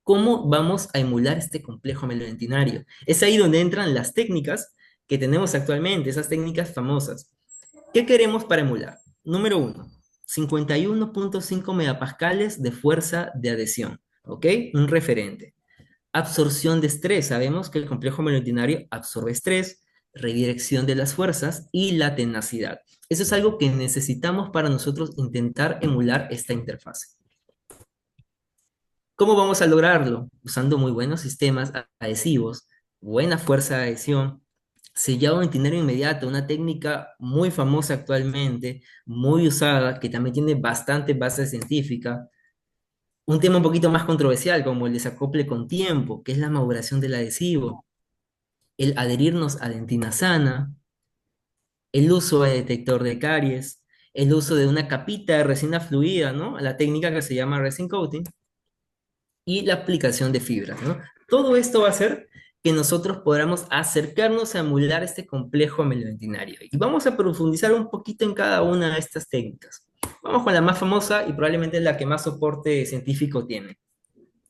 ¿Cómo vamos a emular este complejo melodentinario? Es ahí donde entran las técnicas que tenemos actualmente, esas técnicas famosas. ¿Qué queremos para emular? Número uno, 51,5 megapascales de fuerza de adhesión, ¿ok? Un referente. Absorción de estrés. Sabemos que el complejo melodentinario absorbe estrés, redirección de las fuerzas y la tenacidad. Eso es algo que necesitamos para nosotros intentar emular esta interfase. ¿Cómo vamos a lograrlo? Usando muy buenos sistemas adhesivos, buena fuerza de adhesión, sellado en tinero inmediato, una técnica muy famosa actualmente, muy usada, que también tiene bastante base científica. Un tema un poquito más controversial, como el desacople con tiempo, que es la maduración del adhesivo, el adherirnos a dentina sana, el uso de detector de caries, el uso de una capita de resina fluida, ¿no? La técnica que se llama resin coating y la aplicación de fibras, ¿no? Todo esto va a hacer que nosotros podamos acercarnos a emular este complejo melodentinario. Y vamos a profundizar un poquito en cada una de estas técnicas. Vamos con la más famosa y probablemente la que más soporte científico tiene,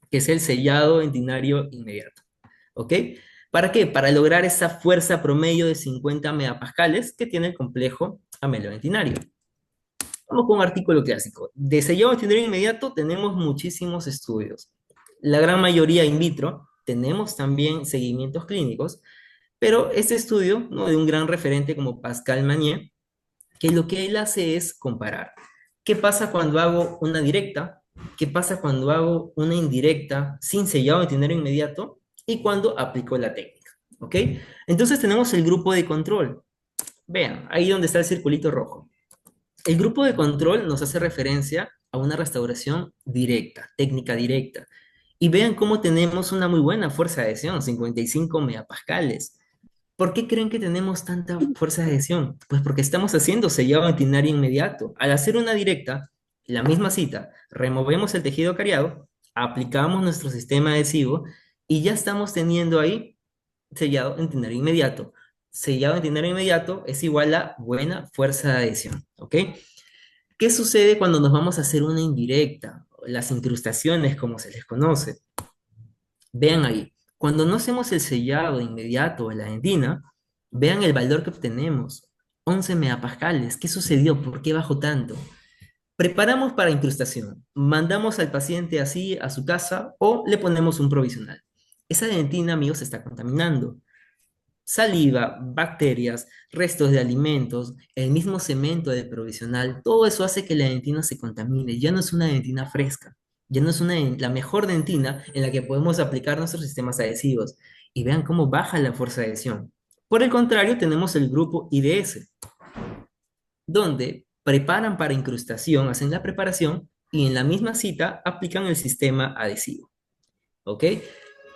que es el sellado dentinario inmediato. ¿Ok? ¿Para qué? Para lograr esa fuerza promedio de 50 megapascales que tiene el complejo amelodentinario. Vamos con un artículo clásico. De sellado dentinario inmediato tenemos muchísimos estudios. La gran mayoría in vitro, tenemos también seguimientos clínicos, pero este estudio, ¿no? De un gran referente como Pascal Magnier, que lo que él hace es comparar. ¿Qué pasa cuando hago una directa? ¿Qué pasa cuando hago una indirecta sin sellado de dinero inmediato? Y cuando aplico la técnica. ¿Ok? Entonces tenemos el grupo de control. Vean, ahí donde está el circulito rojo. El grupo de control nos hace referencia a una restauración directa, técnica directa. Y vean cómo tenemos una muy buena fuerza de adhesión, 55 megapascales. ¿Por qué creen que tenemos tanta fuerza de adhesión? Pues porque estamos haciendo sellado antinario inmediato. Al hacer una directa, la misma cita, removemos el tejido cariado, aplicamos nuestro sistema adhesivo y ya estamos teniendo ahí sellado antinario inmediato. Sellado antinario inmediato es igual a buena fuerza de adhesión, ¿ok? ¿Qué sucede cuando nos vamos a hacer una indirecta? Las incrustaciones, como se les conoce. Vean ahí, cuando no hacemos el sellado inmediato en la dentina, vean el valor que obtenemos, 11 megapascales. ¿Qué sucedió? ¿Por qué bajó tanto? Preparamos para incrustación, mandamos al paciente así a su casa o le ponemos un provisional. Esa dentina, amigos, se está contaminando. Saliva, bacterias, restos de alimentos, el mismo cemento del provisional, todo eso hace que la dentina se contamine. Ya no es una dentina fresca, ya no es la mejor dentina en la que podemos aplicar nuestros sistemas adhesivos. Y vean cómo baja la fuerza de adhesión. Por el contrario, tenemos el grupo IDS, donde preparan para incrustación, hacen la preparación y en la misma cita aplican el sistema adhesivo. ¿Ok?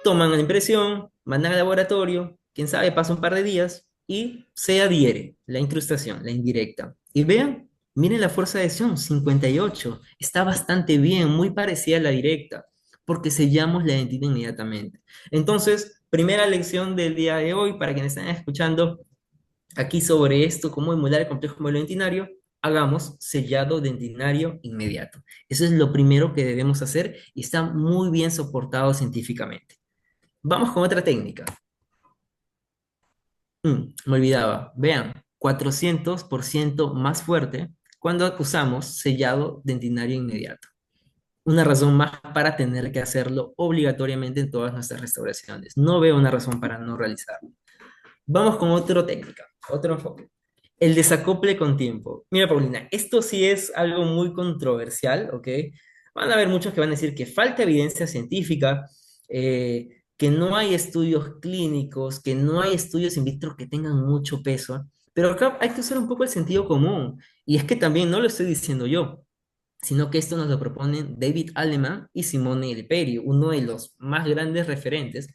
Toman la impresión, mandan al laboratorio, quién sabe, pasa un par de días y se adhiere la incrustación, la indirecta. Y vean, miren la fuerza de adhesión, 58. Está bastante bien, muy parecida a la directa, porque sellamos la identidad inmediatamente. Entonces, primera lección del día de hoy, para quienes están escuchando aquí sobre esto, cómo emular el complejo melodentinario, hagamos sellado dentinario inmediato. Eso es lo primero que debemos hacer y está muy bien soportado científicamente. Vamos con otra técnica. Me olvidaba. Vean, 400% más fuerte cuando usamos sellado dentinario inmediato. Una razón más para tener que hacerlo obligatoriamente en todas nuestras restauraciones. No veo una razón para no realizarlo. Vamos con otra técnica, otro enfoque. El desacople con tiempo. Mira, Paulina, esto sí es algo muy controversial, ¿ok? Van a haber muchos que van a decir que falta evidencia científica, que no hay estudios clínicos, que no hay estudios in vitro que tengan mucho peso, pero acá hay que usar un poco el sentido común. Y es que también no lo estoy diciendo yo, sino que esto nos lo proponen David Aleman y Simone Leperi, uno de los más grandes referentes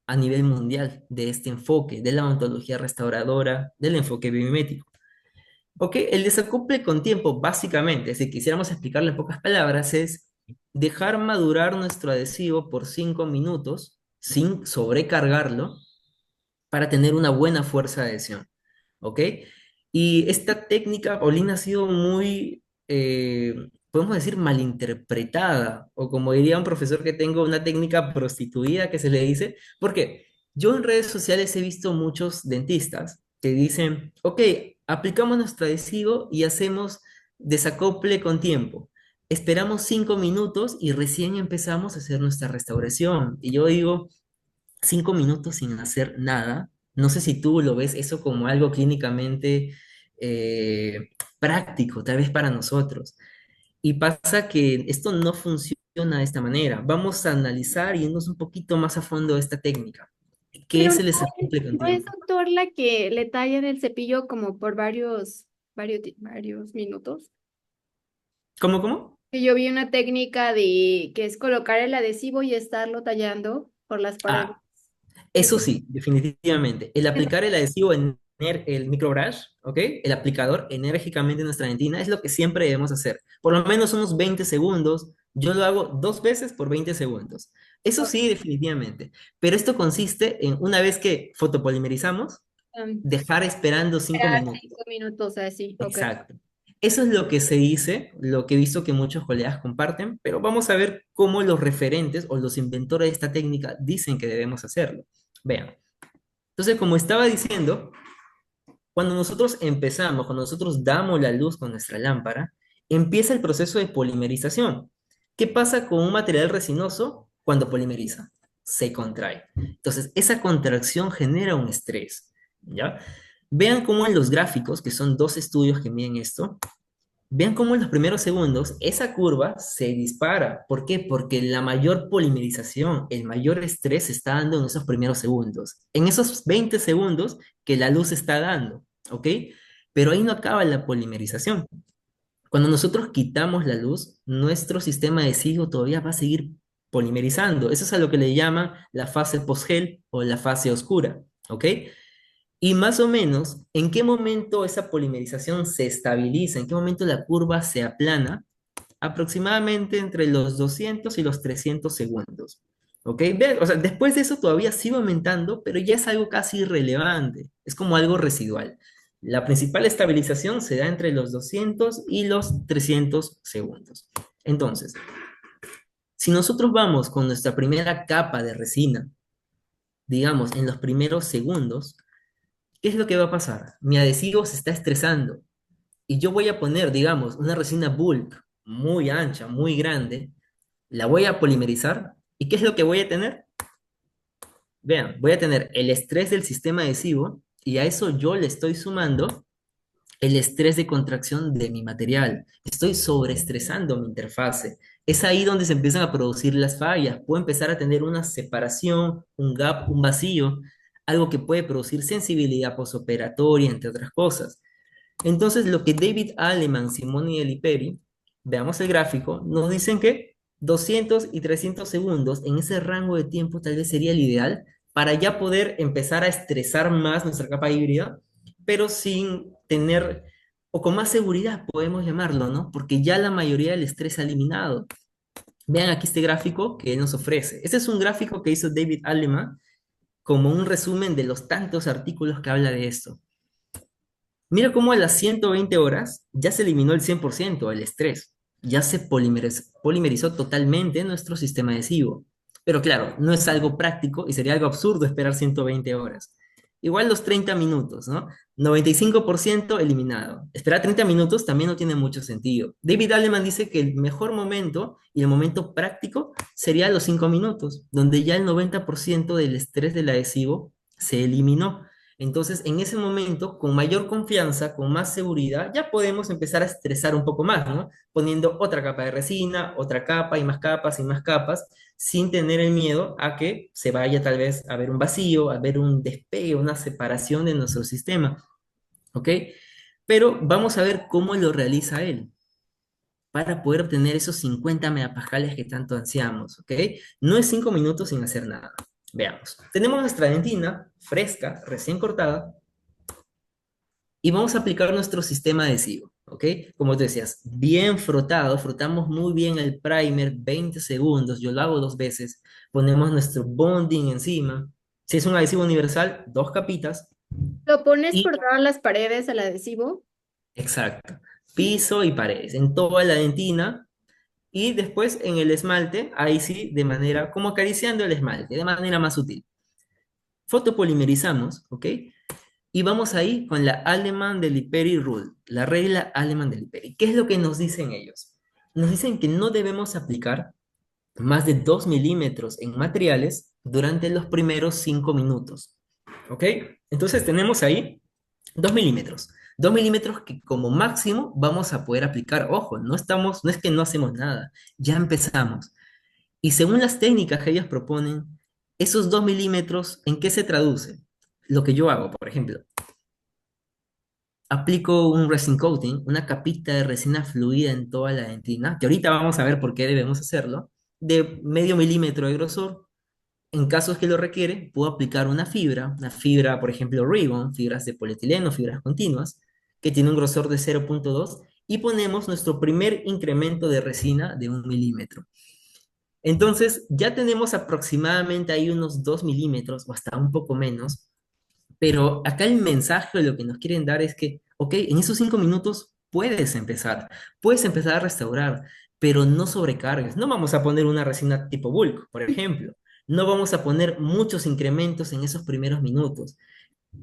a nivel mundial de este enfoque, de la ontología restauradora, del enfoque biomimético. Ok, el desacople con tiempo, básicamente, si quisiéramos explicarlo en pocas palabras, es dejar madurar nuestro adhesivo por 5 minutos sin sobrecargarlo para tener una buena fuerza de adhesión. ¿Ok? Y esta técnica, Paulina, ha sido muy podemos decir, malinterpretada, o como diría un profesor que tengo, una técnica prostituida que se le dice, porque yo en redes sociales he visto muchos dentistas que dicen, ok, aplicamos nuestro adhesivo y hacemos desacople con tiempo. Esperamos 5 minutos y recién empezamos a hacer nuestra restauración. Y yo digo, 5 minutos sin hacer nada. No sé si tú lo ves eso como algo clínicamente práctico, tal vez para nosotros. Y pasa que esto no funciona de esta manera. Vamos a analizar y irnos un poquito más a fondo de esta técnica, que Pero es no el desacople con no es, tiempo. doctor, la que le tallan el cepillo como por varios minutos. ¿Cómo, cómo? Que yo vi una técnica de que es colocar el adhesivo y estarlo tallando por las paredes. Ah, eso sí, definitivamente. El aplicar el adhesivo en el microbrush, ¿ok? El aplicador enérgicamente en nuestra dentina es lo que siempre debemos hacer. Por lo menos unos 20 segundos. Yo lo hago 2 veces por 20 segundos. Eso sí, definitivamente. Pero esto consiste en, una vez que fotopolimerizamos, dejar esperando 5 minutos. 5 minutos así, ok. Exacto. Eso es lo que se dice, lo que he visto que muchos colegas comparten, pero vamos a ver cómo los referentes o los inventores de esta técnica dicen que debemos hacerlo. Vean. Entonces, como estaba diciendo, cuando nosotros empezamos, cuando nosotros damos la luz con nuestra lámpara, empieza el proceso de polimerización. ¿Qué pasa con un material resinoso cuando polimeriza? Se contrae. Entonces, esa contracción genera un estrés, ¿ya? Vean cómo en los gráficos, que son dos estudios que miden esto, vean cómo en los primeros segundos esa curva se dispara. ¿Por qué? Porque la mayor polimerización, el mayor estrés se está dando en esos primeros segundos, en esos 20 segundos que la luz está dando, ¿ok? Pero ahí no acaba la polimerización. Cuando nosotros quitamos la luz, nuestro sistema adhesivo todavía va a seguir polimerizando. Eso es a lo que le llaman la fase postgel o la fase oscura, ¿ok? Y más o menos, ¿en qué momento esa polimerización se estabiliza? ¿En qué momento la curva se aplana? Aproximadamente entre los 200 y los 300 segundos. ¿Ok? Vean, o sea, después de eso todavía sigue aumentando, pero ya es algo casi irrelevante. Es como algo residual. La principal estabilización se da entre los 200 y los 300 segundos. Entonces, si nosotros vamos con nuestra primera capa de resina, digamos, en los primeros segundos, ¿qué es lo que va a pasar? Mi adhesivo se está estresando y yo voy a poner, digamos, una resina bulk muy ancha, muy grande, la voy a polimerizar. ¿Y qué es lo que voy a tener? Vean, voy a tener el estrés del sistema adhesivo y a eso yo le estoy sumando el estrés de contracción de mi material. Estoy sobreestresando mi interfase. Es ahí donde se empiezan a producir las fallas. Puedo empezar a tener una separación, un gap, un vacío, algo que puede producir sensibilidad posoperatoria, entre otras cosas. Entonces, lo que David Aleman, Simone y Eliperi, veamos el gráfico, nos dicen que 200 y 300 segundos en ese rango de tiempo tal vez sería el ideal para ya poder empezar a estresar más nuestra capa híbrida, pero sin tener, o con más seguridad, podemos llamarlo, ¿no? Porque ya la mayoría del estrés se ha eliminado. Vean aquí este gráfico que él nos ofrece. Este es un gráfico que hizo David Aleman como un resumen de los tantos artículos que habla de esto. Mira cómo a las 120 horas ya se eliminó el 100% del estrés, ya se polimerizó totalmente nuestro sistema adhesivo. Pero claro, no es algo práctico y sería algo absurdo esperar 120 horas. Igual los 30 minutos, ¿no? 95% eliminado. Esperar 30 minutos también no tiene mucho sentido. David Aleman dice que el mejor momento y el momento práctico sería los 5 minutos, donde ya el 90% del estrés del adhesivo se eliminó. Entonces, en ese momento, con mayor confianza, con más seguridad, ya podemos empezar a estresar un poco más, ¿no? Poniendo otra capa de resina, otra capa y más capas, sin tener el miedo a que se vaya tal vez a ver un vacío, a ver un despegue, una separación de nuestro sistema, ¿ok? Pero vamos a ver cómo lo realiza él para poder obtener esos 50 megapascales que tanto ansiamos, ¿ok? No es 5 minutos sin hacer nada. Veamos. Tenemos nuestra dentina fresca, recién cortada, y vamos a aplicar nuestro sistema adhesivo, ¿ok? Como te decías, bien frotado, frotamos muy bien el primer, 20 segundos, yo lo hago 2 veces, ponemos nuestro bonding encima. Si es un adhesivo universal, 2 capitas, ¿Lo pones y por todas las paredes al adhesivo? exacto. Piso y paredes. En toda la dentina, Y después en el esmalte, ahí sí, de manera, como acariciando el esmalte, de manera más sutil. Fotopolimerizamos, ¿ok? Y vamos ahí con la Aleman de Liperi Rule, la regla Aleman de Liperi. ¿Qué es lo que nos dicen ellos? Nos dicen que no debemos aplicar más de 2 milímetros en materiales durante los primeros 5 minutos. ¿Ok? Entonces tenemos ahí 2 milímetros. 2 milímetros que como máximo vamos a poder aplicar. Ojo, no es que no hacemos nada, ya empezamos. Y según las técnicas que ellos proponen, esos 2 milímetros, ¿en qué se traduce? Lo que yo hago, por ejemplo, aplico un resin coating, una capita de resina fluida en toda la dentina, que ahorita vamos a ver por qué debemos hacerlo, de medio milímetro de grosor. En casos que lo requiere, puedo aplicar una fibra, por ejemplo, Ribbon, fibras de polietileno, fibras continuas, que tiene un grosor de 0,2 y ponemos nuestro primer incremento de resina de 1 milímetro. Entonces, ya tenemos aproximadamente ahí unos 2 milímetros o hasta un poco menos, pero acá el mensaje, lo que nos quieren dar es que, ok, en esos 5 minutos puedes empezar a restaurar, pero no sobrecargues. No vamos a poner una resina tipo bulk, por ejemplo. No vamos a poner muchos incrementos en esos primeros minutos.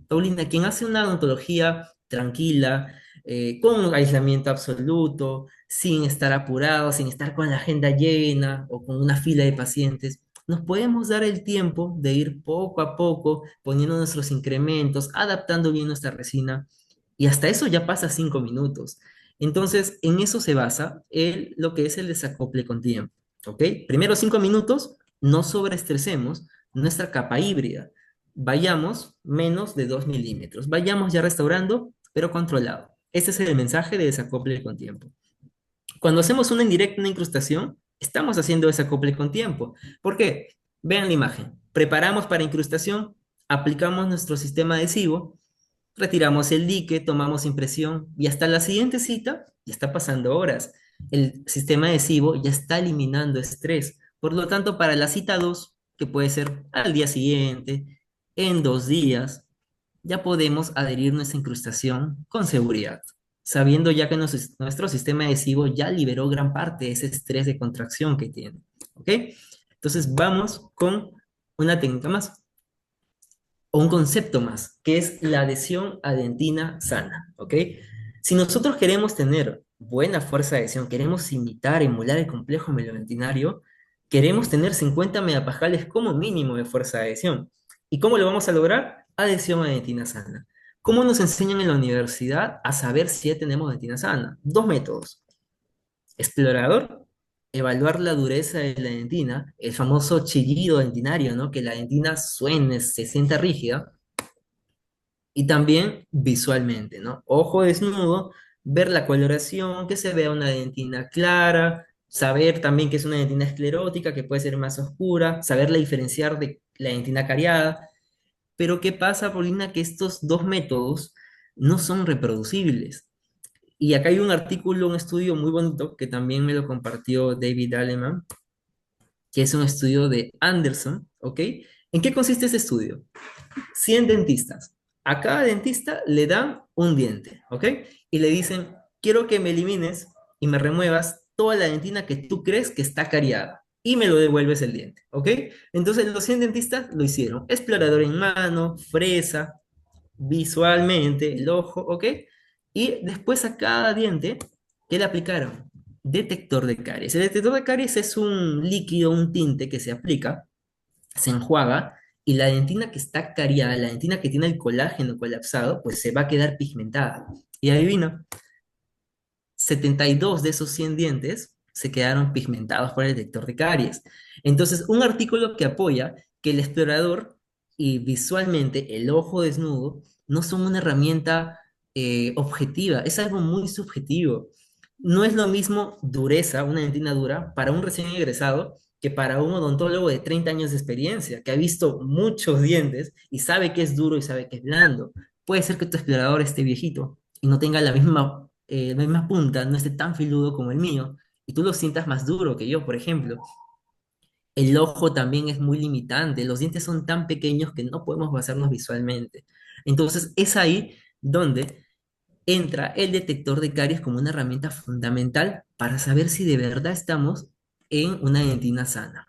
Paulina, quien hace una odontología tranquila, con aislamiento absoluto, sin estar apurado, sin estar con la agenda llena o con una fila de pacientes, nos podemos dar el tiempo de ir poco a poco poniendo nuestros incrementos, adaptando bien nuestra resina y hasta eso ya pasa 5 minutos. Entonces, en eso se basa lo que es el desacople con tiempo. ¿Ok? Primero 5 minutos, no sobreestresemos nuestra capa híbrida, vayamos menos de 2 milímetros. Vayamos ya restaurando, pero controlado. Este es el mensaje de desacople con tiempo. Cuando hacemos una indirecta, una incrustación, estamos haciendo desacople con tiempo. ¿Por qué? Vean la imagen. Preparamos para incrustación, aplicamos nuestro sistema adhesivo, retiramos el dique, tomamos impresión y hasta la siguiente cita ya está pasando horas. El sistema adhesivo ya está eliminando estrés. Por lo tanto, para la cita 2, que puede ser al día siguiente, en 2 días, ya podemos adherir nuestra incrustación con seguridad, sabiendo ya que nuestro sistema adhesivo ya liberó gran parte de ese estrés de contracción que tiene. ¿Ok? Entonces vamos con una técnica más o un concepto más, que es la adhesión adentina sana, ¿ok? Si nosotros queremos tener buena fuerza de adhesión, queremos imitar, emular el complejo melodentinario, queremos tener 50 megapascales como mínimo de fuerza de adhesión. ¿Y cómo lo vamos a lograr? Adhesión adentina sana. ¿Cómo nos enseñan en la universidad a saber si ya tenemos dentina sana? Dos métodos. Explorador, evaluar la dureza de la dentina, el famoso chillido dentinario, ¿no? Que la dentina suene, se sienta rígida, y también visualmente, ¿no? Ojo desnudo, ver la coloración, que se vea una dentina clara, saber también que es una dentina esclerótica, que puede ser más oscura, saberla diferenciar de la dentina cariada. Pero ¿qué pasa, Paulina? Que estos dos métodos no son reproducibles. Y acá hay un artículo, un estudio muy bonito que también me lo compartió David Aleman, que es un estudio de Anderson, ¿ok? ¿En qué consiste ese estudio? 100 dentistas. A cada dentista le dan un diente, ¿ok? Y le dicen, quiero que me elimines y me remuevas toda la dentina que tú crees que está cariada y me lo devuelves el diente, ¿ok? Entonces los 100 dentistas lo hicieron. Explorador en mano, fresa, visualmente, el ojo, ¿ok? Y después a cada diente, ¿qué le aplicaron? Detector de caries. El detector de caries es un líquido, un tinte que se aplica, se enjuaga y la dentina que está cariada, la dentina que tiene el colágeno colapsado, pues se va a quedar pigmentada. Y adivina, 72 de esos 100 dientes se quedaron pigmentados por el detector de caries. Entonces, un artículo que apoya que el explorador y visualmente el ojo desnudo no son una herramienta objetiva, es algo muy subjetivo. No es lo mismo dureza, una dentina dura, para un recién egresado que para un odontólogo de 30 años de experiencia, que ha visto muchos dientes y sabe que es duro y sabe que es blando. Puede ser que tu explorador esté viejito y no tenga la misma punta, no esté tan filudo como el mío, y tú lo sientas más duro que yo, por ejemplo. El ojo también es muy limitante, los dientes son tan pequeños que no podemos basarnos visualmente. Entonces, es ahí donde entra el detector de caries como una herramienta fundamental para saber si de verdad estamos en una dentina sana.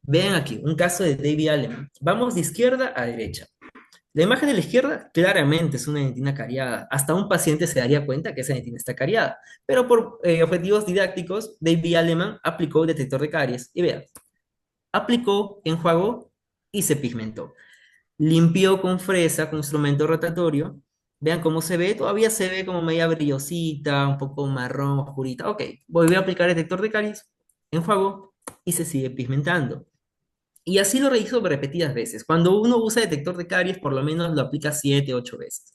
Vean aquí, un caso de David Allen. Vamos de izquierda a derecha. La imagen de la izquierda claramente es una dentina cariada. Hasta un paciente se daría cuenta que esa dentina está cariada. Pero por objetivos didácticos, David Aleman aplicó el detector de caries. Y vean, aplicó, enjuagó y se pigmentó. Limpió con fresa, con instrumento rotatorio. Vean cómo se ve. Todavía se ve como media brillosita, un poco marrón, oscurita. Ok, volvió a aplicar el detector de caries, enjuagó y se sigue pigmentando. Y así lo rehizo repetidas veces. Cuando uno usa detector de caries, por lo menos lo aplica 7, 8 veces.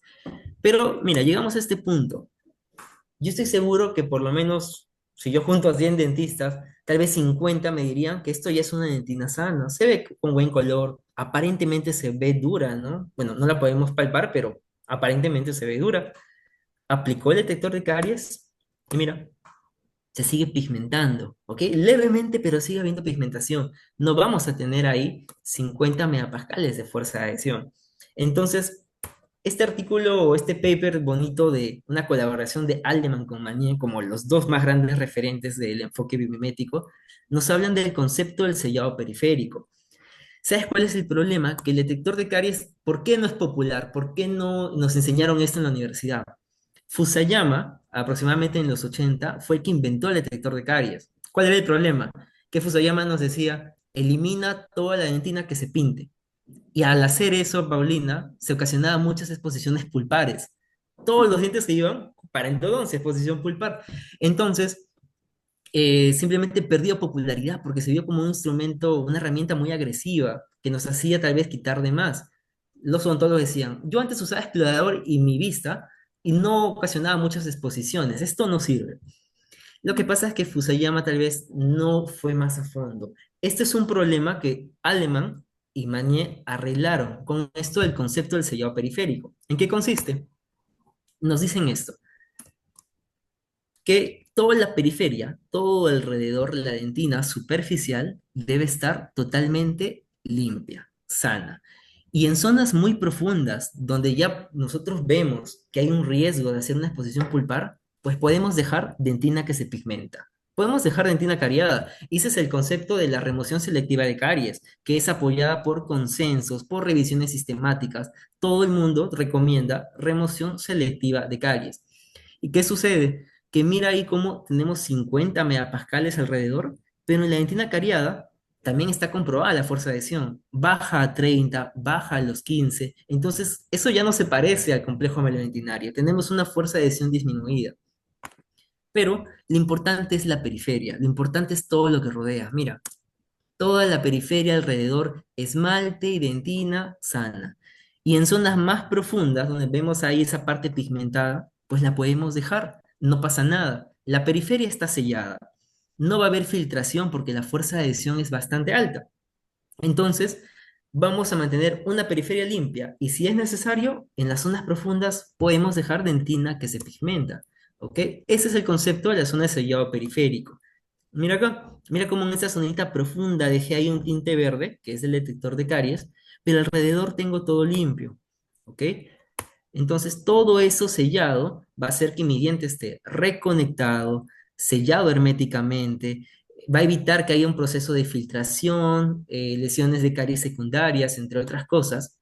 Pero mira, llegamos a este punto. Yo estoy seguro que por lo menos, si yo junto a 100 dentistas, tal vez 50 me dirían que esto ya es una dentina sana. Se ve con buen color, aparentemente se ve dura, ¿no? Bueno, no la podemos palpar, pero aparentemente se ve dura. Aplicó el detector de caries y mira, se sigue pigmentando, ¿ok? Levemente, pero sigue habiendo pigmentación. No vamos a tener ahí 50 megapascales de fuerza de adhesión. Entonces, este artículo o este paper bonito de una colaboración de Aldeman con Magnier, como los dos más grandes referentes del enfoque biomimético, nos hablan del concepto del sellado periférico. ¿Sabes cuál es el problema? Que el detector de caries, ¿por qué no es popular? ¿Por qué no nos enseñaron esto en la universidad? Fusayama, aproximadamente en los 80, fue el que inventó el detector de caries. ¿Cuál era el problema? Que Fusayama nos decía, elimina toda la dentina que se pinte. Y al hacer eso, Paulina, se ocasionaban muchas exposiciones pulpares. Todos los dientes que iban para entonces exposición pulpar. Entonces, simplemente perdió popularidad porque se vio como un instrumento, una herramienta muy agresiva que nos hacía tal vez quitar de más. Los odontólogos decían, yo antes usaba explorador y mi vista y no ocasionaba muchas exposiciones, esto no sirve. Lo que pasa es que Fusayama tal vez no fue más a fondo. Este es un problema que Alemán y Magnier arreglaron con esto del concepto del sellado periférico. ¿En qué consiste? Nos dicen esto, que toda la periferia, todo alrededor de la dentina superficial debe estar totalmente limpia, sana. Y en zonas muy profundas, donde ya nosotros vemos que hay un riesgo de hacer una exposición pulpar, pues podemos dejar dentina que se pigmenta. Podemos dejar dentina cariada. Y ese es el concepto de la remoción selectiva de caries, que es apoyada por consensos, por revisiones sistemáticas. Todo el mundo recomienda remoción selectiva de caries. ¿Y qué sucede? Que mira ahí cómo tenemos 50 megapascales alrededor, pero en la dentina cariada también está comprobada la fuerza de adhesión. Baja a 30, baja a los 15. Entonces, eso ya no se parece al complejo melodentinario. Tenemos una fuerza de adhesión disminuida. Pero lo importante es la periferia, lo importante es todo lo que rodea. Mira, toda la periferia alrededor, esmalte y dentina sana. Y en zonas más profundas, donde vemos ahí esa parte pigmentada, pues la podemos dejar, no pasa nada. La periferia está sellada. No va a haber filtración porque la fuerza de adhesión es bastante alta. Entonces, vamos a mantener una periferia limpia y si es necesario, en las zonas profundas podemos dejar dentina que se pigmenta. ¿Ok? Ese es el concepto de la zona de sellado periférico. Mira acá, mira cómo en esta zonita profunda dejé ahí un tinte verde, que es el detector de caries, pero alrededor tengo todo limpio, ¿ok? Entonces todo eso sellado va a hacer que mi diente esté reconectado, sellado herméticamente, va a evitar que haya un proceso de filtración, lesiones de caries secundarias, entre otras cosas.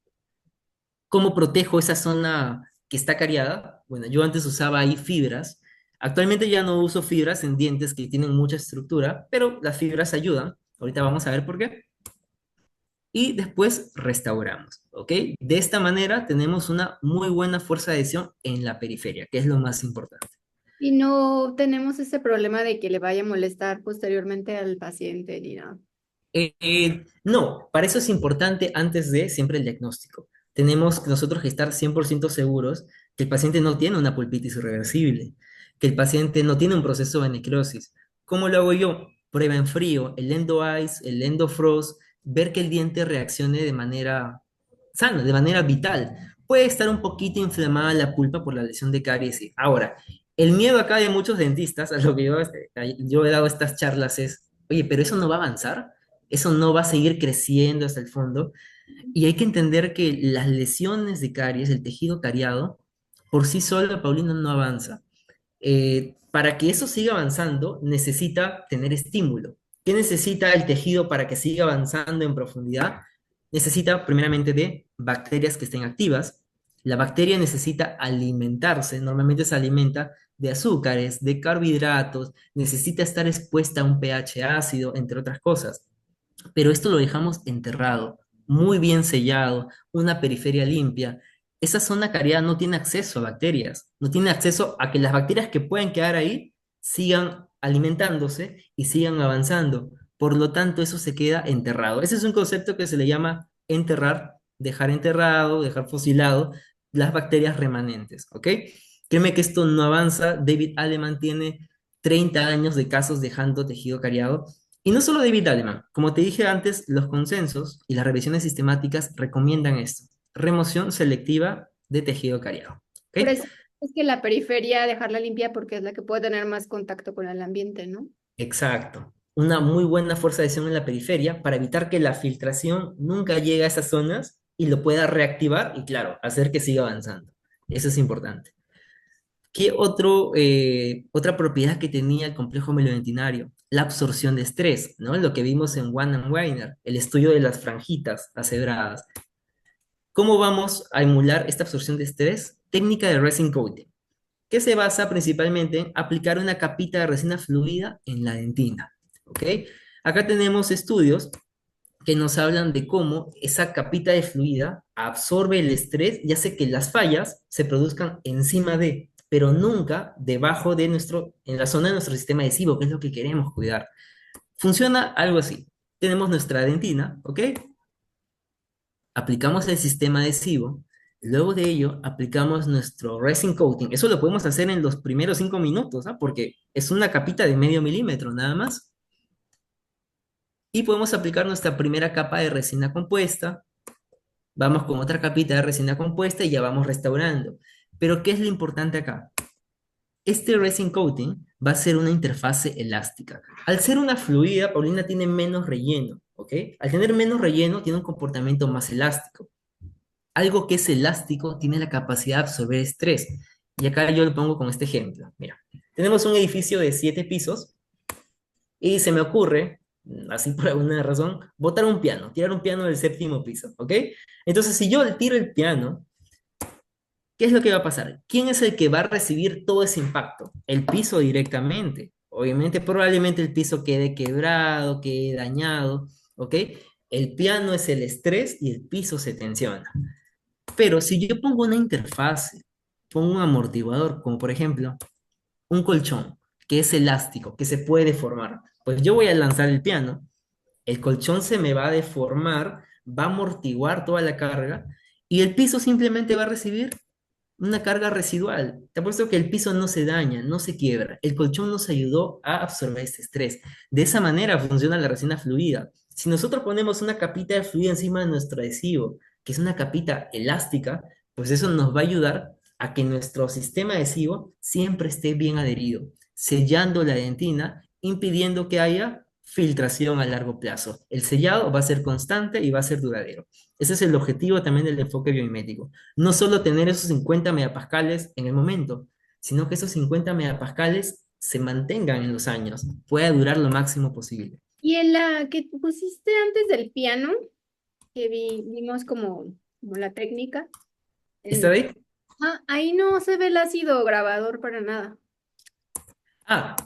¿Cómo protejo esa zona que está cariada? Bueno, yo antes usaba ahí fibras. Actualmente ya no uso fibras en dientes que tienen mucha estructura, pero las fibras ayudan. Ahorita vamos a ver por qué. Y después restauramos, ¿ok? De esta manera tenemos una muy buena fuerza de adhesión en la periferia, que es lo más importante. Y no tenemos ese problema de que le vaya a molestar posteriormente al paciente ni nada. No, para eso es importante antes de siempre el diagnóstico. Tenemos que nosotros que estar 100% seguros que el paciente no tiene una pulpitis irreversible, que el paciente no tiene un proceso de necrosis. ¿Cómo lo hago yo? Prueba en frío, el endo ice, el endo frost, ver que el diente reaccione de manera sana, de manera vital. Puede estar un poquito inflamada la pulpa por la lesión de caries. Ahora, el miedo acá de muchos dentistas, a lo que yo he dado estas charlas es, oye, pero eso no va a avanzar, eso no va a seguir creciendo hasta el fondo. Y hay que entender que las lesiones de caries, el tejido cariado, por sí sola, Paulina, no avanza. Para que eso siga avanzando, necesita tener estímulo. ¿Qué necesita el tejido para que siga avanzando en profundidad? Necesita primeramente de bacterias que estén activas. La bacteria necesita alimentarse, normalmente se alimenta de azúcares, de carbohidratos, necesita estar expuesta a un pH ácido, entre otras cosas. Pero esto lo dejamos enterrado, muy bien sellado, una periferia limpia. Esa zona cariada no tiene acceso a bacterias, no tiene acceso a que las bacterias que pueden quedar ahí sigan alimentándose y sigan avanzando. Por lo tanto, eso se queda enterrado. Ese es un concepto que se le llama enterrar, dejar enterrado, dejar fosilado las bacterias remanentes, ¿ok? Créeme que esto no avanza. David Aleman tiene 30 años de casos dejando tejido cariado y no solo David Aleman, como te dije antes, los consensos y las revisiones sistemáticas recomiendan esto, remoción selectiva de tejido cariado. Por ¿Ok? eso es que la periferia dejarla limpia porque es la que puede tener más contacto con el ambiente, ¿no? Exacto. Una muy buena fuerza de adhesión en la periferia para evitar que la filtración nunca llegue a esas zonas y lo pueda reactivar y, claro, hacer que siga avanzando. Eso es importante. ¿Qué otra propiedad que tenía el complejo melodentinario? La absorción de estrés, ¿no? Lo que vimos en One and Weiner, el estudio de las franjitas asebradas. ¿Cómo vamos a emular esta absorción de estrés? Técnica de resin coating, que se basa principalmente en aplicar una capita de resina fluida en la dentina. ¿Ok? Acá tenemos estudios que nos hablan de cómo esa capita de fluida absorbe el estrés y hace que las fallas se produzcan encima de, pero nunca debajo de en la zona de nuestro sistema adhesivo, que es lo que queremos cuidar. Funciona algo así. Tenemos nuestra dentina, ¿ok? Aplicamos el sistema adhesivo, luego de ello aplicamos nuestro resin coating. Eso lo podemos hacer en los primeros 5 minutos, ¿ah? Porque es una capita de medio milímetro nada más. Y podemos aplicar nuestra primera capa de resina compuesta, vamos con otra capita de resina compuesta y ya vamos restaurando. Pero ¿qué es lo importante acá? Este resin coating va a ser una interfase elástica. Al ser una fluida, Paulina tiene menos relleno, ¿ok? Al tener menos relleno, tiene un comportamiento más elástico. Algo que es elástico tiene la capacidad de absorber estrés. Y acá yo lo pongo con este ejemplo. Mira, tenemos un edificio de 7 pisos y se me ocurre, así por alguna razón, botar un piano, tirar un piano del séptimo piso, ¿ok? Entonces, si yo tiro el piano, ¿qué es lo que va a pasar? ¿Quién es el que va a recibir todo ese impacto? El piso directamente. Obviamente, probablemente el piso quede quebrado, quede dañado, ¿ok? El piano es el estrés y el piso se tensiona. Pero si yo pongo una interfaz, pongo un amortiguador, como por ejemplo un colchón, que es elástico, que se puede deformar, pues yo voy a lanzar el piano, el colchón se me va a deformar, va a amortiguar toda la carga y el piso simplemente va a recibir una carga residual. Te apuesto que el piso no se daña, no se quiebra. El colchón nos ayudó a absorber este estrés. De esa manera funciona la resina fluida. Si nosotros ponemos una capita de fluida encima de nuestro adhesivo, que es una capita elástica, pues eso nos va a ayudar a que nuestro sistema adhesivo siempre esté bien adherido, sellando la dentina, impidiendo que haya filtración a largo plazo. El sellado va a ser constante y va a ser duradero. Ese es el objetivo también del enfoque biomimético. No solo tener esos 50 megapascales en el momento, sino que esos 50 megapascales se mantengan en los años, pueda durar lo máximo posible. Y en la que pusiste antes del piano, que vimos como la técnica, ¿Está en, bien? ahí no se ve el ácido grabador para nada.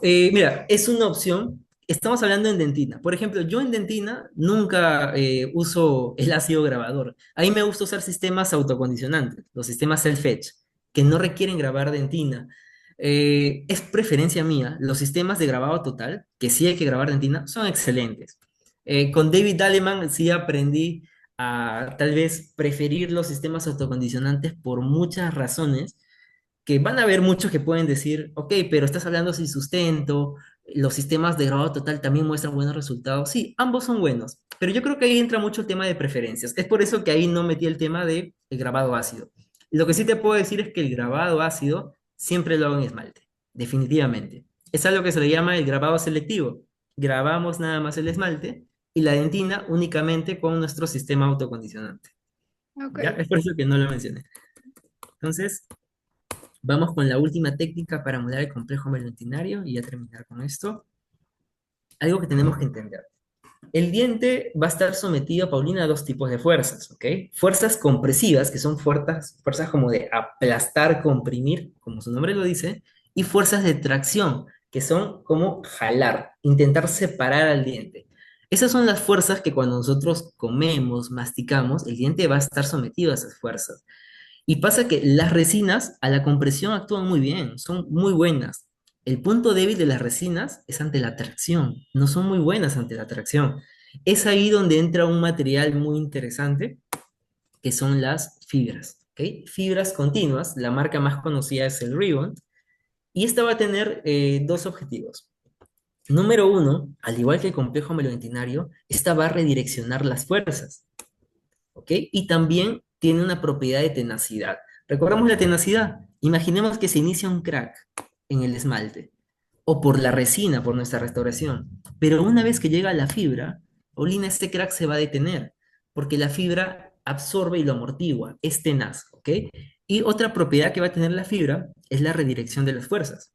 Mira, es una opción. Estamos hablando en dentina. Por ejemplo, yo en dentina nunca uso el ácido grabador. A mí me gusta usar sistemas autocondicionantes, los sistemas self-etch, que no requieren grabar dentina. Es preferencia mía. Los sistemas de grabado total, que sí hay que grabar dentina, son excelentes. Con David Aleman sí aprendí a tal vez preferir los sistemas autocondicionantes por muchas razones que van a haber muchos que pueden decir, ok, pero estás hablando sin sustento, los sistemas de grabado total también muestran buenos resultados. Sí, ambos son buenos, pero yo creo que ahí entra mucho el tema de preferencias. Es por eso que ahí no metí el tema de el grabado ácido. Lo que sí te puedo decir es que el grabado ácido siempre lo hago en esmalte, definitivamente. Es algo que se le llama el grabado selectivo. Grabamos nada más el esmalte y la dentina únicamente con nuestro sistema autocondicionante. Ok. ¿Ya? Es por eso que no lo mencioné. Entonces, Vamos con la última técnica para modelar el complejo melodentinario y ya terminar con esto. Algo que tenemos que entender. El diente va a estar sometido, Paulina, a dos tipos de fuerzas, ¿ok? Fuerzas compresivas, que son fuerzas como de aplastar, comprimir, como su nombre lo dice, y fuerzas de tracción, que son como jalar, intentar separar al diente. Esas son las fuerzas que cuando nosotros comemos, masticamos, el diente va a estar sometido a esas fuerzas. Y pasa que las resinas a la compresión actúan muy bien, son muy buenas. El punto débil de las resinas es ante la tracción, no son muy buenas ante la tracción. Es ahí donde entra un material muy interesante, que son las fibras, ¿ok? Fibras continuas, la marca más conocida es el Ribbon, y esta va a tener dos objetivos. Número uno, al igual que el complejo melodentinario, esta va a redireccionar las fuerzas. ¿Ok? Y también tiene una propiedad de tenacidad. ¿Recordamos la tenacidad? Imaginemos que se inicia un crack en el esmalte o por la resina, por nuestra restauración. Pero una vez que llega a la fibra, Paulina, este crack se va a detener porque la fibra absorbe y lo amortigua, es tenaz, ¿ok? Y otra propiedad que va a tener la fibra es la redirección de las fuerzas.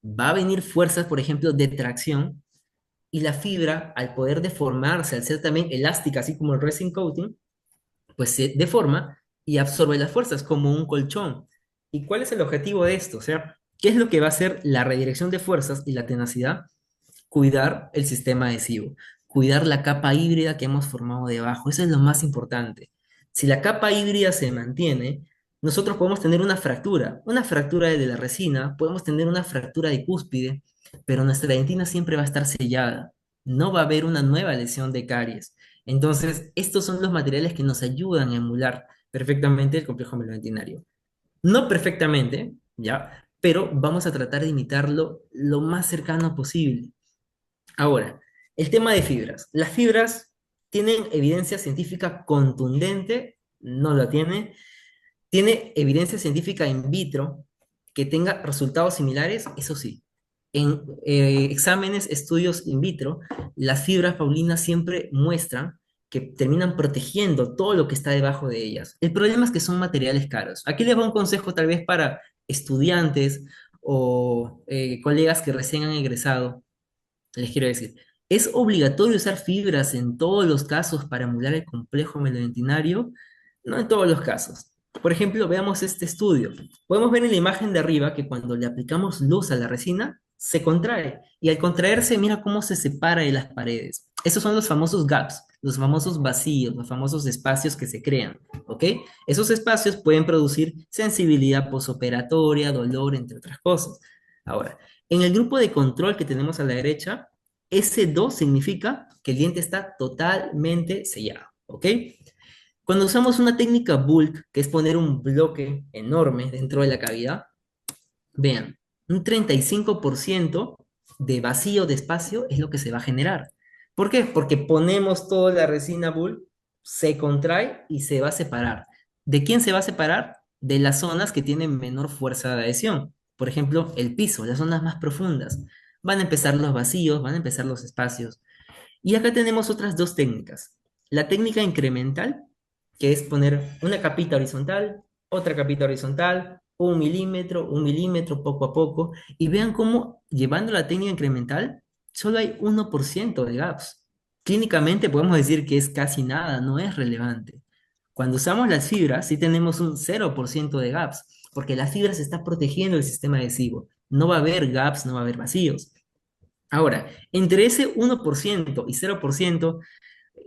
Va a venir fuerzas, por ejemplo, de tracción, y la fibra, al poder deformarse, al ser también elástica, así como el resin coating, pues se deforma y absorbe las fuerzas como un colchón. ¿Y cuál es el objetivo de esto? O sea, ¿qué es lo que va a hacer la redirección de fuerzas y la tenacidad? Cuidar el sistema adhesivo, cuidar la capa híbrida que hemos formado debajo. Eso es lo más importante. Si la capa híbrida se mantiene, nosotros podemos tener una fractura de la resina, podemos tener una fractura de cúspide, pero nuestra dentina siempre va a estar sellada. No va a haber una nueva lesión de caries. Entonces, estos son los materiales que nos ayudan a emular perfectamente el complejo melodentinario. No perfectamente, ¿ya? Pero vamos a tratar de imitarlo lo más cercano posible. Ahora, el tema de fibras. Las fibras tienen evidencia científica contundente, no la tiene. Tiene evidencia científica in vitro que tenga resultados similares, eso sí. En exámenes, estudios in vitro, las fibras paulinas siempre muestran que terminan protegiendo todo lo que está debajo de ellas. El problema es que son materiales caros. Aquí les va un consejo tal vez para estudiantes o colegas que recién han egresado. Les quiero decir, ¿es obligatorio usar fibras en todos los casos para emular el complejo melodentinario? No en todos los casos. Por ejemplo, veamos este estudio. Podemos ver en la imagen de arriba que cuando le aplicamos luz a la resina, se contrae. Y al contraerse, mira cómo se separa de las paredes. Esos son los famosos gaps, los famosos vacíos, los famosos espacios que se crean. ¿Ok? Esos espacios pueden producir sensibilidad posoperatoria, dolor, entre otras cosas. Ahora, en el grupo de control que tenemos a la derecha, ese 2 significa que el diente está totalmente sellado, ¿ok? Cuando usamos una técnica bulk, que es poner un bloque enorme dentro de la cavidad, vean, un 35% de vacío de espacio es lo que se va a generar. ¿Por qué? Porque ponemos toda la resina bulk, se contrae y se va a separar. ¿De quién se va a separar? De las zonas que tienen menor fuerza de adhesión. Por ejemplo, el piso, las zonas más profundas. Van a empezar los vacíos, van a empezar los espacios. Y acá tenemos otras dos técnicas. La técnica incremental, que es poner una capita horizontal, otra capita horizontal, un milímetro, poco a poco. Y vean cómo, llevando la técnica incremental, solo hay 1% de gaps. Clínicamente podemos decir que es casi nada, no es relevante. Cuando usamos las fibras, sí tenemos un 0% de gaps, porque la fibra se está protegiendo el sistema adhesivo. No va a haber gaps, no va a haber vacíos. Ahora, entre ese 1% y 0%,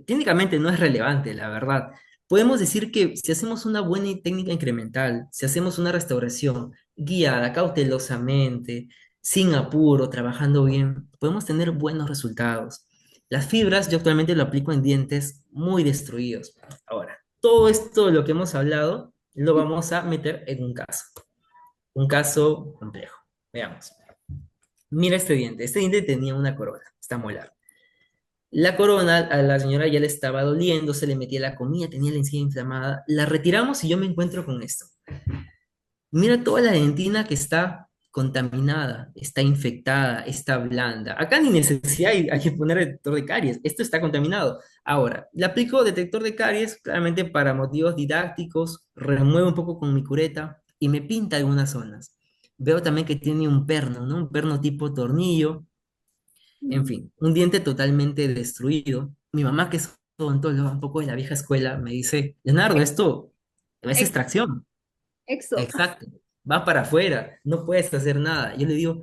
técnicamente no es relevante, la verdad. Podemos decir que si hacemos una buena técnica incremental, si hacemos una restauración guiada, cautelosamente, sin apuro, trabajando bien, podemos tener buenos resultados. Las fibras, yo actualmente lo aplico en dientes muy destruidos. Ahora, todo esto de lo que hemos hablado, lo vamos a meter en un caso complejo. Veamos. Mira este diente tenía una corona, está molar. La corona a la señora ya le estaba doliendo, se le metía la comida, tenía la encía inflamada. La retiramos y yo me encuentro con esto. Mira toda la dentina que está contaminada, está infectada, está blanda. Acá ni necesidad hay que poner detector de caries, esto está contaminado. Ahora, le aplico detector de caries claramente para motivos didácticos, remuevo un poco con mi cureta y me pinta algunas zonas. Veo también que tiene un perno, ¿no? Un perno tipo tornillo, en Mm. fin, un diente totalmente destruido. Mi mamá, que es odontóloga, un poco de la vieja escuela, me dice, Leonardo, esto es Ex- extracción. Exo. Exacto. Va para afuera, no puedes hacer nada. Yo le digo,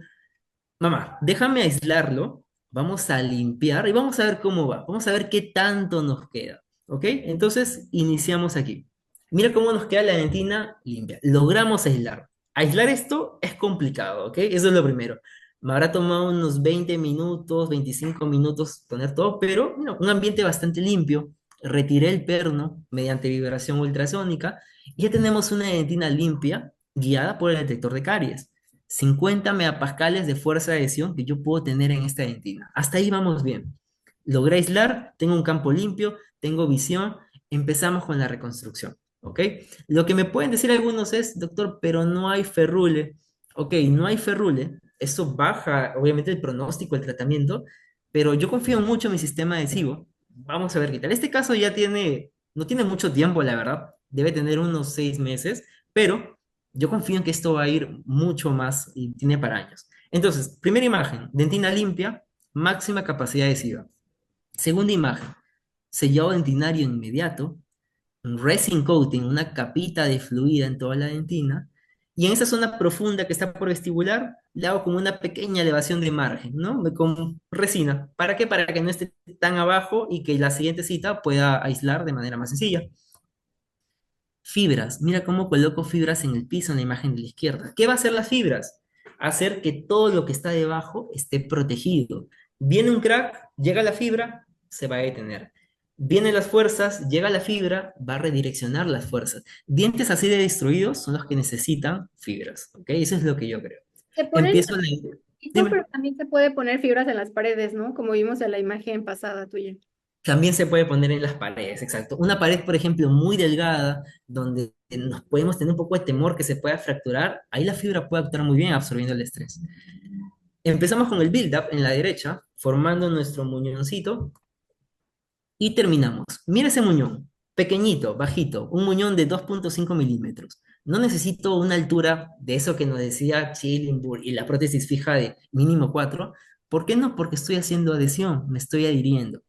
mamá, déjame aislarlo, vamos a limpiar y vamos a ver cómo va, vamos a ver qué tanto nos queda, ¿ok? Entonces, iniciamos aquí. Mira cómo nos queda la dentina limpia. Logramos aislar. Aislar esto es complicado, ¿ok? Eso es lo primero. Me habrá tomado unos 20 minutos, 25 minutos poner todo, pero mira, un ambiente bastante limpio. Retiré el perno mediante vibración ultrasónica y ya tenemos una dentina limpia guiada por el detector de caries. 50 megapascales de fuerza de adhesión que yo puedo tener en esta dentina. Hasta ahí vamos bien. Logré aislar, tengo un campo limpio, tengo visión, empezamos con la reconstrucción, ¿ok? Lo que me pueden decir algunos es, doctor, pero no hay ferrule. Ok, no hay ferrule, eso baja obviamente el pronóstico, el tratamiento, pero yo confío mucho en mi sistema adhesivo. Vamos a ver qué tal. Este caso ya tiene, no tiene mucho tiempo, la verdad, debe tener unos 6 meses, pero yo confío en que esto va a ir mucho más y tiene para años. Entonces, primera imagen, dentina limpia, máxima capacidad adhesiva. Segunda imagen, sellado dentinario inmediato, un resin coating, una capita de fluida en toda la dentina. Y en esa zona profunda que está por vestibular, le hago como una pequeña elevación de margen, ¿no? Con resina. ¿Para qué? Para que no esté tan abajo y que la siguiente cita pueda aislar de manera más sencilla. Fibras. Mira cómo coloco fibras en el piso en la imagen de la izquierda. ¿Qué va a hacer las fibras? Hacer que todo lo que está debajo esté protegido. Viene un crack, llega la fibra, se va a detener. Vienen las fuerzas, llega la fibra, va a redireccionar las fuerzas. Dientes así de destruidos son los que necesitan fibras. ¿Ok? Eso es lo que yo creo. Se ponen en Empiezo la... el piso, Dime. pero también se puede poner fibras en las paredes, ¿no? Como vimos en la imagen pasada tuya. También se puede poner en las paredes, exacto. Una pared, por ejemplo, muy delgada, donde nos podemos tener un poco de temor que se pueda fracturar, ahí la fibra puede actuar muy bien absorbiendo el estrés. Empezamos con el build-up en la derecha, formando nuestro muñoncito, y terminamos. Mira ese muñón, pequeñito, bajito, un muñón de 2,5 milímetros. No necesito una altura de eso que nos decía Chillingburg y la prótesis fija de mínimo 4. ¿Por qué no? Porque estoy haciendo adhesión, me estoy adhiriendo.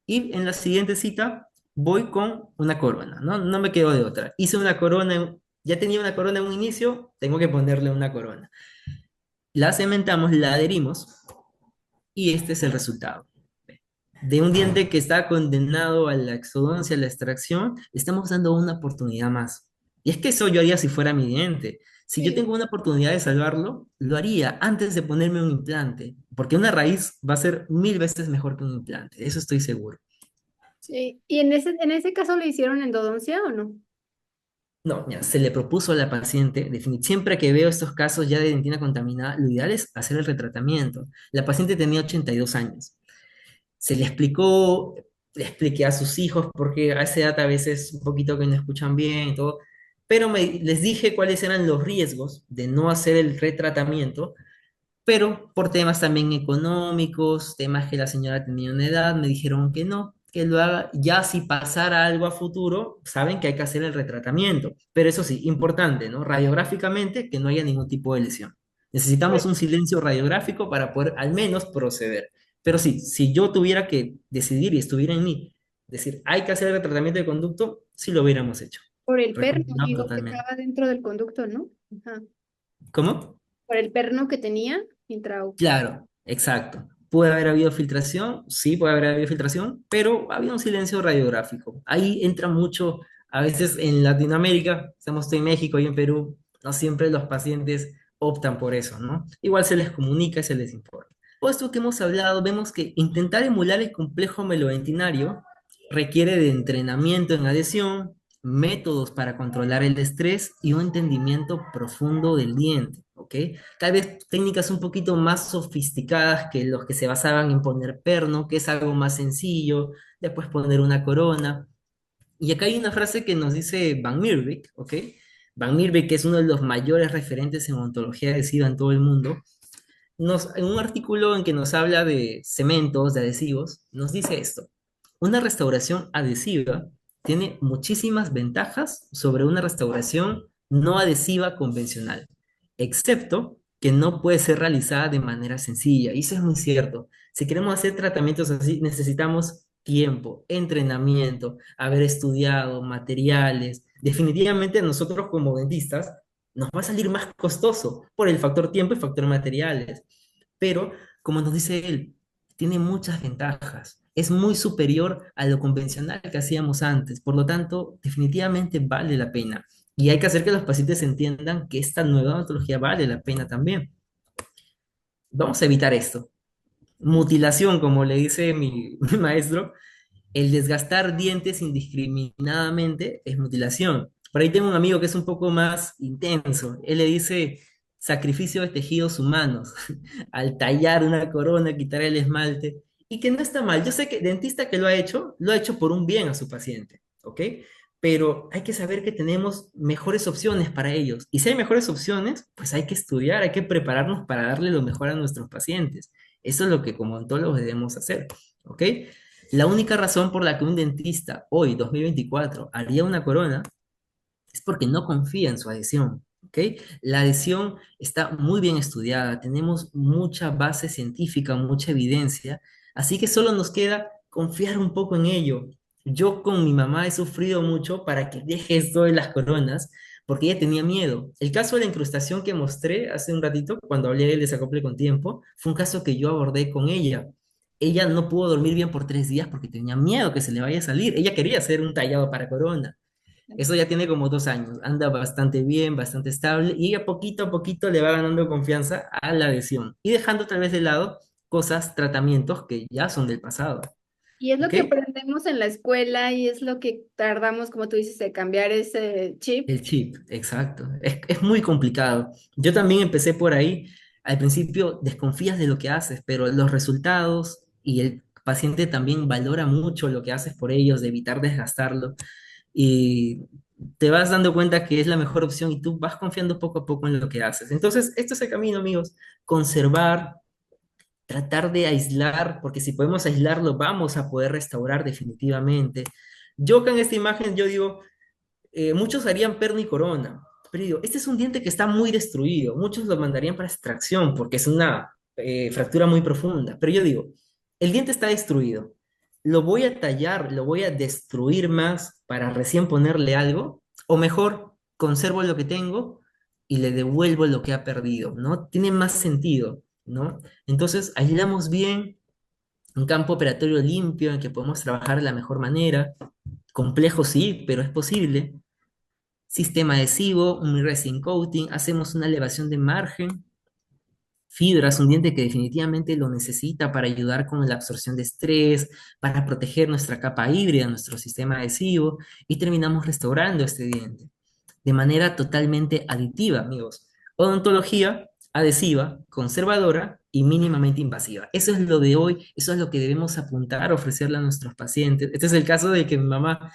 Y en la siguiente cita voy con una corona, ¿no? No me quedo de otra. Hice una corona, ya tenía una corona en un inicio, tengo que ponerle una corona. La cementamos, la adherimos y este es el resultado. De un diente que está condenado a la exodoncia, a la extracción, le estamos dando una oportunidad más. Y es que eso yo haría si fuera mi diente. Si yo Sí. tengo una oportunidad de salvarlo, lo haría antes de ponerme un implante, porque una raíz va a ser 1000 veces mejor que un implante, eso estoy seguro. Sí. ¿Y en ese caso le hicieron endodoncia o no? No, mira, se le propuso a la paciente, siempre que veo estos casos ya de dentina contaminada, lo ideal es hacer el retratamiento. La paciente tenía 82 años. Se le explicó, le expliqué a sus hijos, porque a esa edad a veces un poquito que no escuchan bien y todo, pero les dije cuáles eran los riesgos de no hacer el retratamiento, pero por temas también económicos, temas que la señora tenía una edad, me dijeron que no, que lo haga, ya si pasara algo a futuro, saben que hay que hacer el retratamiento, pero eso sí, importante, ¿no? Radiográficamente, que no haya ningún tipo de lesión. Necesitamos un silencio radiográfico para poder al menos proceder. Pero sí, si yo tuviera que decidir y estuviera en mí, decir, hay que hacer el retratamiento de conducto, sí lo hubiéramos hecho. Por el perno, Recomendado digo, que totalmente. estaba dentro del conducto, ¿no? Ajá. ¿Cómo? Por el perno que tenía intra. Claro, exacto. ¿Puede haber habido filtración? Sí, puede haber habido filtración, pero había un silencio radiográfico. Ahí entra mucho, a veces en Latinoamérica, estamos en México y en Perú, no siempre los pacientes optan por eso, ¿no? Igual se les comunica y se les informa. Todo esto que hemos hablado, vemos que intentar emular el complejo melodentinario requiere de entrenamiento en adhesión, métodos para controlar el estrés y un entendimiento profundo del diente, ¿ok? Tal vez técnicas un poquito más sofisticadas que los que se basaban en poner perno, que es algo más sencillo, después poner una corona. Y acá hay una frase que nos dice Van Mierbeek, ¿ok? Van Mierbeek, que es uno de los mayores referentes en ontología adhesiva en todo el mundo, en un artículo en que nos habla de cementos, de adhesivos, nos dice esto. Una restauración adhesiva tiene muchísimas ventajas sobre una restauración no adhesiva convencional, excepto que no puede ser realizada de manera sencilla. Y eso es muy cierto. Si queremos hacer tratamientos así, necesitamos tiempo, entrenamiento, haber estudiado, materiales. Definitivamente nosotros como dentistas nos va a salir más costoso por el factor tiempo y factor materiales. Pero, como nos dice él, tiene muchas ventajas. Es muy superior a lo convencional que hacíamos antes. Por lo tanto, definitivamente vale la pena. Y hay que hacer que los pacientes entiendan que esta nueva odontología vale la pena también. Vamos a evitar esto. Mutilación, como le dice mi maestro, el desgastar dientes indiscriminadamente es mutilación. Por ahí tengo un amigo que es un poco más intenso. Él le dice sacrificio de tejidos humanos al tallar una corona, quitar el esmalte, y que no está mal. Yo sé que dentista que lo ha hecho por un bien a su paciente, ¿ok? Pero hay que saber que tenemos mejores opciones para ellos. Y si hay mejores opciones, pues hay que estudiar, hay que prepararnos para darle lo mejor a nuestros pacientes. Eso es lo que como odontólogos debemos hacer, ¿ok? La única razón por la que un dentista hoy, 2024, haría una corona es porque no confía en su adhesión, ¿ok? La adhesión está muy bien estudiada, tenemos mucha base científica, mucha evidencia, así que solo nos queda confiar un poco en ello. Yo con mi mamá he sufrido mucho para que deje esto de las coronas, porque ella tenía miedo. El caso de la incrustación que mostré hace un ratito, cuando hablé del desacople con tiempo, fue un caso que yo abordé con ella. Ella no pudo dormir bien por 3 días porque tenía miedo que se le vaya a salir. Ella quería hacer un tallado para corona. Eso ya tiene como 2 años, anda bastante bien, bastante estable y a poquito le va ganando confianza a la adhesión y dejando tal vez de lado cosas, tratamientos que ya son del pasado, Y es lo ¿ok? que aprendemos en la escuela y es lo que tardamos, como tú dices, de cambiar ese chip. El chip, exacto. Es muy complicado. Yo también empecé por ahí. Al principio desconfías de lo que haces, pero los resultados y el paciente también valora mucho lo que haces por ellos, de evitar desgastarlo. Y te vas dando cuenta que es la mejor opción y tú vas confiando poco a poco en lo que haces. Entonces, esto es el camino, amigos. Conservar, tratar de aislar, porque si podemos aislarlo, vamos a poder restaurar definitivamente. Yo acá en esta imagen, yo digo, muchos harían perno y corona, pero digo, este es un diente que está muy destruido. Muchos lo mandarían para extracción porque es una fractura muy profunda. Pero yo digo, el diente está destruido. ¿Lo voy a tallar, lo voy a destruir más para recién ponerle algo? O mejor, conservo lo que tengo y le devuelvo lo que ha perdido, ¿no? Tiene más sentido, ¿no? Entonces, aislamos bien, un campo operatorio limpio en que podemos trabajar de la mejor manera. Complejo sí, pero es posible. Sistema adhesivo, un resin coating, hacemos una elevación de margen, fibras, un diente que definitivamente lo necesita para ayudar con la absorción de estrés, para proteger nuestra capa híbrida, nuestro sistema adhesivo, y terminamos restaurando este diente de manera totalmente aditiva, amigos. Odontología adhesiva, conservadora y mínimamente invasiva. Eso es lo de hoy, eso es lo que debemos apuntar, ofrecerle a nuestros pacientes. Este es el caso de que mi mamá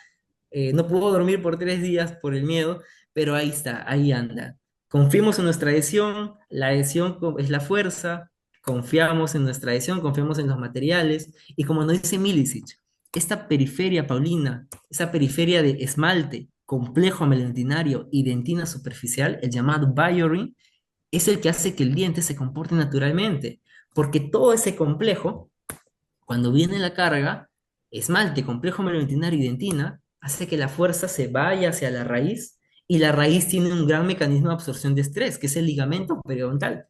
no pudo dormir por 3 días por el miedo, pero ahí está, ahí anda. Confiemos en nuestra adhesión, la adhesión es la fuerza, confiamos en nuestra adhesión, confiamos en los materiales, y como nos dice Milicic, esta periferia paulina, esa periferia de esmalte, complejo amelantinario y dentina superficial, el llamado BioRing, es el que hace que el diente se comporte naturalmente, porque todo ese complejo cuando viene la carga, esmalte, complejo melodentinario y dentina, hace que la fuerza se vaya hacia la raíz y la raíz tiene un gran mecanismo de absorción de estrés, que es el ligamento periodontal.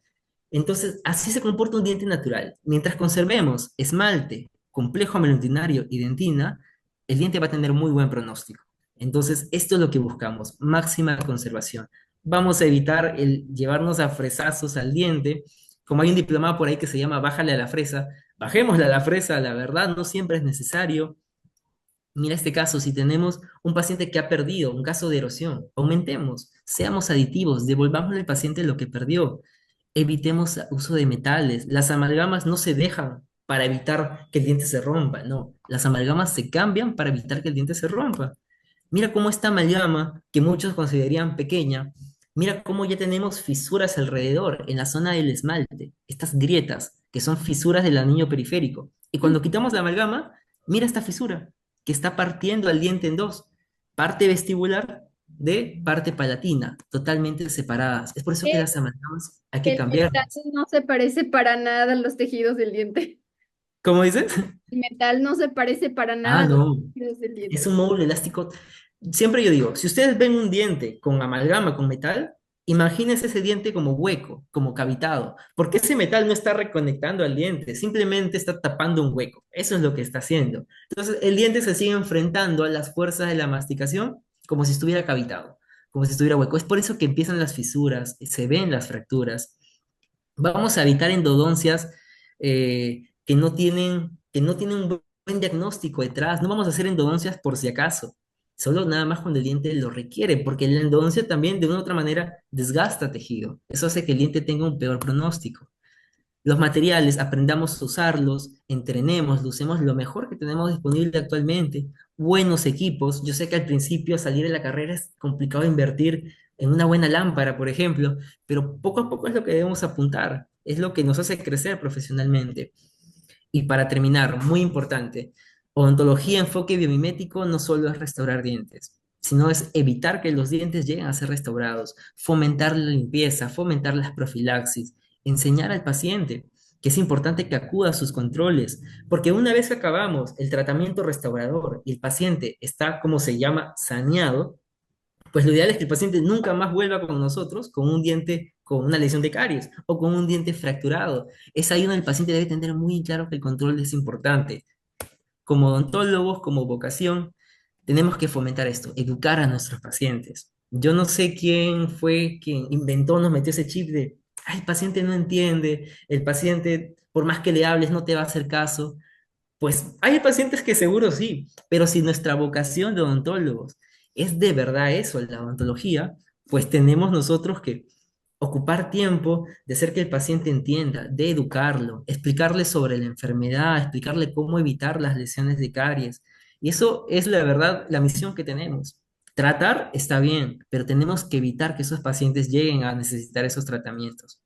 Entonces, así se comporta un diente natural. Mientras conservemos esmalte, complejo melodentinario y dentina, el diente va a tener muy buen pronóstico. Entonces, esto es lo que buscamos, máxima conservación. Vamos a evitar el llevarnos a fresazos al diente, como hay un diplomado por ahí que se llama Bájale a la fresa. Bajémosle a la fresa, la verdad, no siempre es necesario. Mira este caso, si tenemos un paciente que ha perdido, un caso de erosión, aumentemos, seamos aditivos, devolvamos al paciente lo que perdió, evitemos uso de metales. Las amalgamas no se dejan para evitar que el diente se rompa, no, las amalgamas se cambian para evitar que el diente se rompa. Mira cómo esta amalgama, que muchos considerarían pequeña, mira cómo ya tenemos fisuras alrededor, en la zona del esmalte, estas grietas, que son fisuras del anillo periférico. Y cuando quitamos la amalgama, mira esta fisura, que está partiendo al diente en dos, parte vestibular de parte palatina, totalmente separadas. Es por eso que Eh, las amalgamas hay que El metal cambiarlas. no se parece para nada a los tejidos del diente. ¿Cómo dices? El metal no se parece para nada Ah, a los no. tejidos del Es diente. un módulo elástico. Siempre yo digo, si ustedes ven un diente con amalgama, con metal, imagínense ese diente como hueco, como cavitado, porque ese metal no está reconectando al diente, simplemente está tapando un hueco. Eso es lo que está haciendo. Entonces, el diente se sigue enfrentando a las fuerzas de la masticación como si estuviera cavitado, como si estuviera hueco. Es por eso que empiezan las fisuras, se ven las fracturas. Vamos a evitar endodoncias que no tienen un buen diagnóstico detrás. No vamos a hacer endodoncias por si acaso, solo nada más cuando el diente lo requiere, porque la endodoncia también de una u otra manera desgasta tejido. Eso hace que el diente tenga un peor pronóstico. Los materiales, aprendamos a usarlos, entrenemos, usemos lo mejor que tenemos disponible actualmente. Buenos equipos. Yo sé que al principio salir de la carrera es complicado invertir en una buena lámpara, por ejemplo, pero poco a poco es lo que debemos apuntar. Es lo que nos hace crecer profesionalmente. Y para terminar, muy importante, odontología, enfoque biomimético no solo es restaurar dientes, sino es evitar que los dientes lleguen a ser restaurados, fomentar la limpieza, fomentar las profilaxis, enseñar al paciente que es importante que acuda a sus controles, porque una vez que acabamos el tratamiento restaurador y el paciente está, como se llama, saneado, pues lo ideal es que el paciente nunca más vuelva con nosotros con un diente, con una lesión de caries o con un diente fracturado. Es ahí donde el paciente debe tener muy claro que el control es importante. Como odontólogos, como vocación, tenemos que fomentar esto, educar a nuestros pacientes. Yo no sé quién fue quien inventó, nos metió ese chip de, ay, el paciente no entiende, el paciente, por más que le hables, no te va a hacer caso. Pues hay pacientes que seguro sí, pero si nuestra vocación de odontólogos es de verdad eso, la odontología, pues tenemos nosotros que ocupar tiempo de hacer que el paciente entienda, de educarlo, explicarle sobre la enfermedad, explicarle cómo evitar las lesiones de caries. Y eso es la verdad, la misión que tenemos. Tratar está bien, pero tenemos que evitar que esos pacientes lleguen a necesitar esos tratamientos.